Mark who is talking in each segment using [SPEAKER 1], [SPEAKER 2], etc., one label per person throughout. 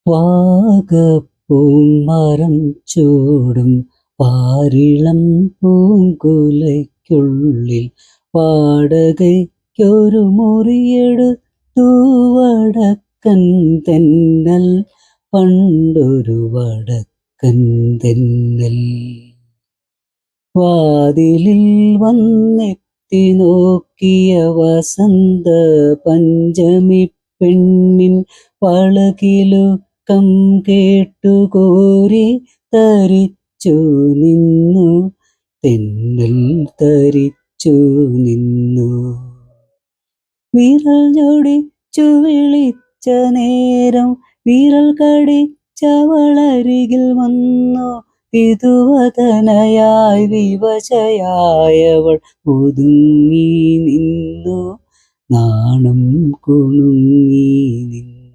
[SPEAKER 1] വാഗപ്പൂമരം ചൂടും പാരിളം പൂങ്കുലയ്ക്കുള്ളിൽ വാടകയ്ക്കൊരു മുറിയെടുത്തു വടക്കൻ തെന്നൽ. പണ്ടൊരു വടക്കൻ തെന്നൽ വാതിലിൽ വന്നെത്തി നോക്കിയ വസന്ത പഞ്ചമി പെണ്ണിൻ വളകിലുക്കം കേട്ടുകോരി തരിച്ചു നിന്നു. തെന്നൽ തരിച്ചു നിന്നു. വിരൽ ഞൊടിച്ചു വിളിച്ച നേരം വിരൽ കടിച്ചവളരികിൽ വന്നു. വിധുവദനയായി വിവശയായവൾ ഒതുങ്ങി നിന്നു. നാണം കുണുങ്ങി നിന്നു.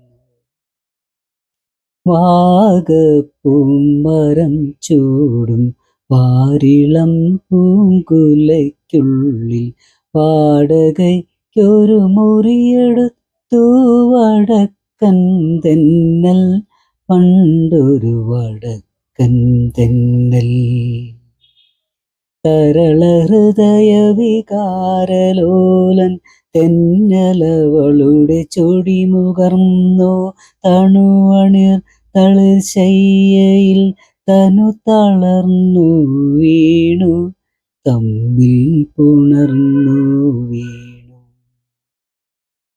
[SPEAKER 1] വാഗപ്പൂമരം ചൂടും പാരിളം പൂങ്കുലയ്ക്കുള്ളിൽ വാടകയ്ക്കൊരു മുറിയെടുത്തു വടക്കൻ തെന്നൽ. പണ്ടൊരു വടക്കൻ തെന്നൽ. തരളഹൃദയ വികാരലോലൻ തെന്നലവളുടെ ചൊടിമുകർന്നു. തണുവണിർ തളിർശയ്യയിൽ തനു തളർന്നു വീണു. തമ്മിൽ പുണർന്നു വീണു.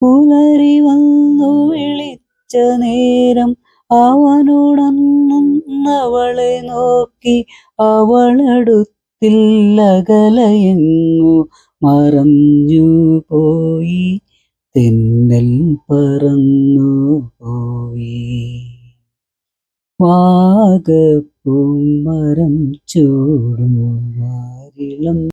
[SPEAKER 1] പുലരി വന്നു വിളിച്ച നേരം അവനുണർന്നവളെ നോക്കി. അവളടുത്തില്ല, അകലെയെങ്ങോ മറഞ്ഞു പോയി. തെന്നൽ പറന്നു പോയി. വാഗപ്പൂമരം ചൂടും പാരിളം